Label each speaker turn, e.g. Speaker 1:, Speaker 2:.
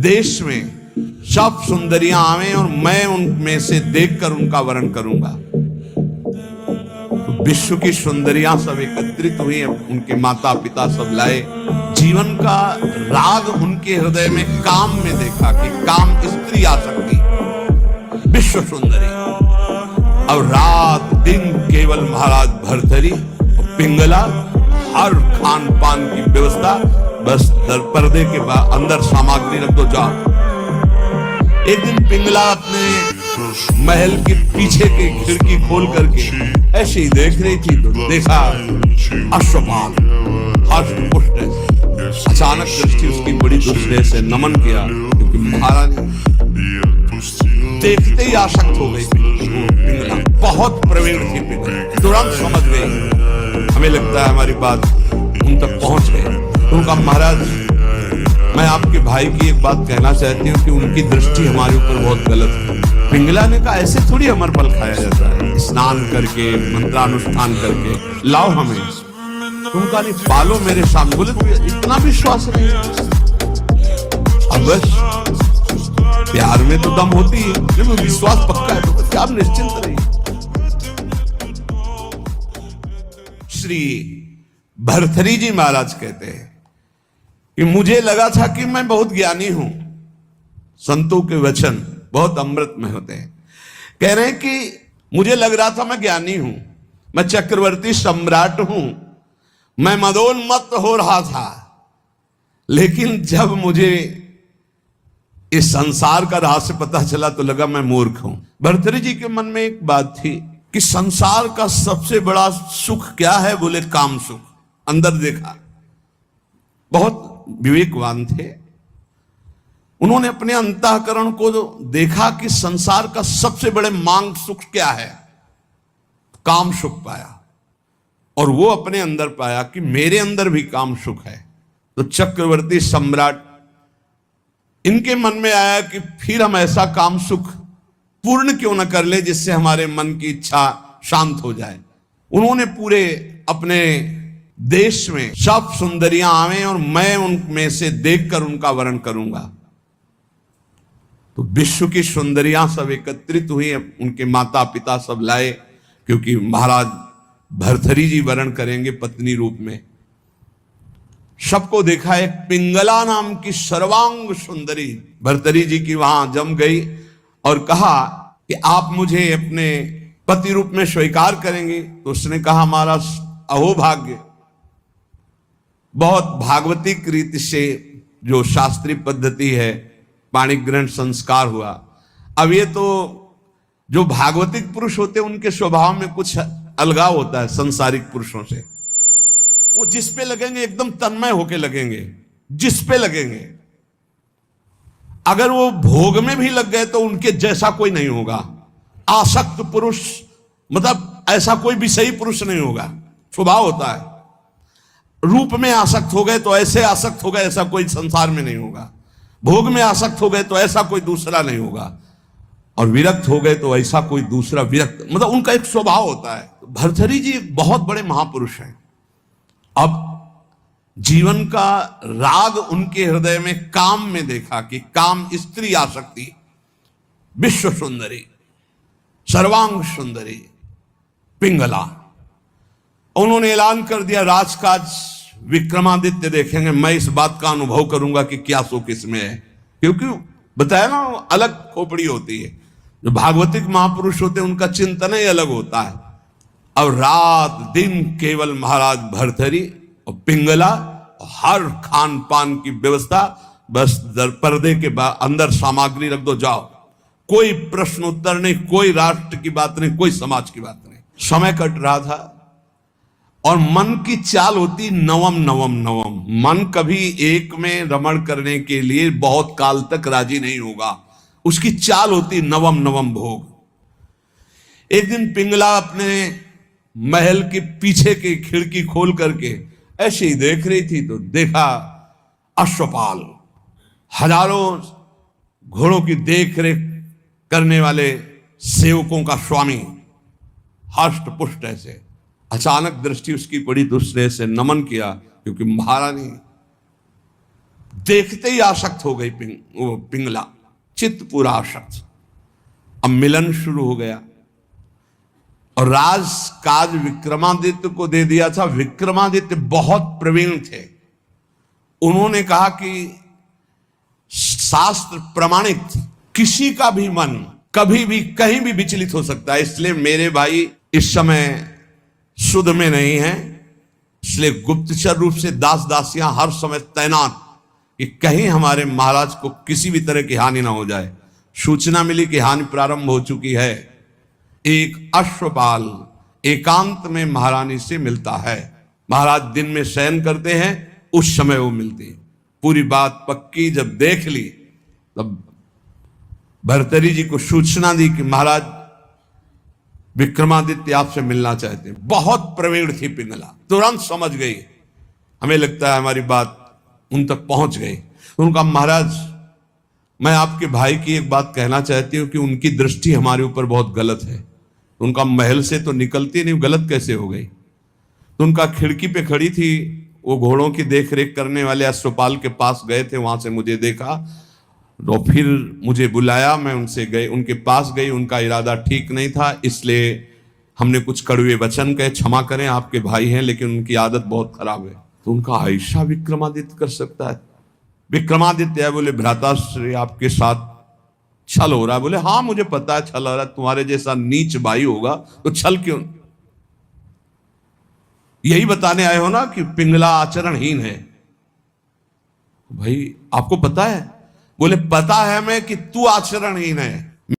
Speaker 1: देश में सब सुंदरियां आवे और मैं उनमें से देखकर उनका वर्ण करूंगा। तो विश्व की सुंदरियां सब एकत्रित हुई, उनके माता पिता सब लाए। जीवन का राग उनके हृदय में काम में देखा कि काम स्त्री आ सकती, विश्व सुंदरी। अब रात दिन केवल महाराज भर्तरी और पिंगला, हर खान पान की व्यवस्था, बस पर्दे के अंदर सामग्री रख दो, जाओ। एक दिन पिंगला अपने महल के पीछे की खिड़की खोल करके ऐसे ही देख रही थी तो देखा अश्वपाल हष्ट-पुष्ट। अचानक दृष्टि उसकी बड़ी दूसरे से नमन किया, क्योंकि महारानी देखते ही आसक्त हो गई। पिंगला बहुत प्रवीण थी, पिंगला तुरंत समझ गई। हमें लगता है हमारी बात उन तक पहुंच गई। उनका महाराज, मैं आपके भाई की एक बात कहना चाहती हूँ कि उनकी दृष्टि हमारे ऊपर बहुत गलत है। पिंगला ने कहा, ऐसे थोड़ी अमर फल खाया जाता है, स्नान करके मंत्रानुष्ठान करके लाओ हमें। उनका नहीं, पालो मेरे सामने। बोले इतना विश्वास नहीं? अब बस प्यार में तो दम होती है, जब विश्वास पक्का है तो क्या आप निश्चिंत रहिए। श्री भर्तरी जी महाराज कहते हैं कि मुझे लगा था कि मैं बहुत ज्ञानी हूं। संतों के वचन बहुत अमृत में होते हैं। कह रहे हैं कि मुझे लग रहा था मैं ज्ञानी हूं, मैं चक्रवर्ती सम्राट हूं, मैं मदोन्मत्त हो रहा था। लेकिन जब मुझे इस संसार का रहस्य पता चला तो लगा मैं मूर्ख हूं। भर्तरी जी के मन में एक बात थी कि संसार का सबसे बड़ा सुख क्या है? बोले काम सुख। अंदर देखा, बहुत विवेकवान थे। उन्होंने अपने अंतःकरण को देखा कि संसार का सबसे बड़े मांग सुख क्या है? काम सुख पाया। और वो अपने अंदर पाया कि मेरे अंदर भी काम सुख है। तो चक्रवर्ती सम्राट, इनके मन में आया कि फिर हम ऐसा काम सुख पूर्ण क्यों न कर ले जिससे हमारे मन की इच्छा शांत हो जाए। उन्होंने पूरे अपने देश में सब सुंदरियां आवे और मैं उनमें से देखकर उनका वर्ण करूंगा। तो विश्व की सुंदरियां सब एकत्रित हुई, उनके माता पिता सब लाए, क्योंकि महाराज भर्तरी जी वर्ण करेंगे पत्नी रूप में। सबको देखा, एक पिंगला नाम की सर्वांग सुंदरी भर्तरी जी की वहां जम गई और कहा कि आप मुझे अपने पति रूप में स्वीकार करेंगे। तो उसने कहा, हमारा अहोभाग्य। बहुत भागवतिक रीति से जो शास्त्रीय पद्धति है, पाणिग्रहण संस्कार हुआ। अब ये तो जो भागवतिक पुरुष होते हैं उनके स्वभाव में कुछ अलगाव होता है संसारिक पुरुषों से। वो जिस पे लगेंगे एकदम तन्मय होके लगेंगे, जिस पे लगेंगे। अगर वो भोग में भी लग गए तो उनके जैसा कोई नहीं होगा। आसक्त पुरुष मतलब ऐसा कोई विषयी पुरुष नहीं होगा, स्वभाव होता है। रूप में आसक्त हो गए तो ऐसे आसक्त हो गए, ऐसा कोई संसार में नहीं होगा। भोग में आसक्त हो गए तो ऐसा कोई दूसरा नहीं होगा। और विरक्त हो गए तो ऐसा कोई दूसरा विरक्त, मतलब उनका एक स्वभाव होता है। भर्तरी जी बहुत बड़े महापुरुष हैं। अब जीवन का राग उनके हृदय में काम में देखा कि काम स्त्री आ सकती, विश्व सुंदरी, सर्वांग सुंदरी पिंगला। उन्होंने ऐलान कर दिया, राजकाज विक्रमादित्य देखेंगे, मैं इस बात का अनुभव करूंगा कि क्या सुख इसमें है। क्योंकि बताया ना, अलग खोपड़ी होती है। जो भागवतिक महापुरुष होते हैं उनका चिंतन ही अलग होता है। अब रात दिन केवल महाराज भर्तरी और पिंगला, हर खान पान की व्यवस्था, बस पर्दे के अंदर सामग्री रख दो, जाओ। कोई प्रश्न उत्तर नहीं, कोई राष्ट्र की बात नहीं, कोई समाज की बात नहीं। समय कट रहा था और मन की चाल होती नवम नवम नवम। मन कभी एक में रमण करने के लिए बहुत काल तक राजी नहीं होगा, उसकी चाल होती नवम नवम भोग। एक दिन पिंगला अपने महल के पीछे की खिड़की खोल करके ऐसे ही देख रही थी तो देखा अश्वपाल, हजारों घोड़ों की देख रेख करने वाले सेवकों का स्वामी, हष्ट पुष्ट ऐसे। अचानक दृष्टि उसकी पड़ी, दूसरे से नमन किया, क्योंकि महारानी देखते ही आसक्त हो गई वो पिंगला, चित्त पूरा आसक्त। अब मिलन शुरू हो गया और राज काज विक्रमादित्य को दे दिया था। विक्रमादित्य बहुत प्रवीण थे। उन्होंने कहा कि शास्त्र प्रमाणित किसी का भी मन कभी भी कहीं भी विचलित हो सकता है, इसलिए मेरे भाई इस समय शुद्ध में नहीं है, इसलिए गुप्तचर रूप से दास दासियां हर समय तैनात कि कहीं हमारे महाराज को किसी भी तरह की हानि ना हो जाए। सूचना मिली कि हानि प्रारंभ हो चुकी है। एक अश्वपाल एकांत में महारानी से मिलता है। महाराज दिन में शयन करते हैं, उस समय वो मिलती है। पूरी बात पक्की जब देख ली तब भर्तरी जी को सूचना दी कि महाराज विक्रमादित्य आपसे मिलना चाहते हैं। बहुत प्रवीण थी पिंगला, तुरंत समझ गई। हमें लगता है हमारी बात उन तक पहुंच गई। उनका महाराज मैं आपके भाई की एक बात कहना चाहती हूं कि उनकी दृष्टि हमारे ऊपर बहुत गलत है। उनका महल से तो निकलती नहीं, गलत कैसे हो गई? तो उनका खिड़की पे खड़ी थी, वो घोड़ों की देख रेख करने वाले अश्वपाल के पास गए थे, वहां से मुझे देखा तो फिर मुझे बुलाया, मैं उनसे गए, उनके पास गई। उनका इरादा ठीक नहीं था, इसलिए हमने कुछ कड़वे वचन कहे, क्षमा करें आपके भाई हैं लेकिन उनकी आदत बहुत खराब है। तो उनका ऐसा विक्रमादित्य कर सकता है? विक्रमादित्य है, बोले भ्राताश्री आपके साथ छल हो रहा है। बोले हाँ मुझे पता है छल हो रहा है, तुम्हारे जैसा नीच भाई होगा तो छल क्यों? यही बताने आए हो ना कि पिंगला आचरणहीन है। भाई आपको पता है? बोले पता है मैं कि तू आचरणहीन है।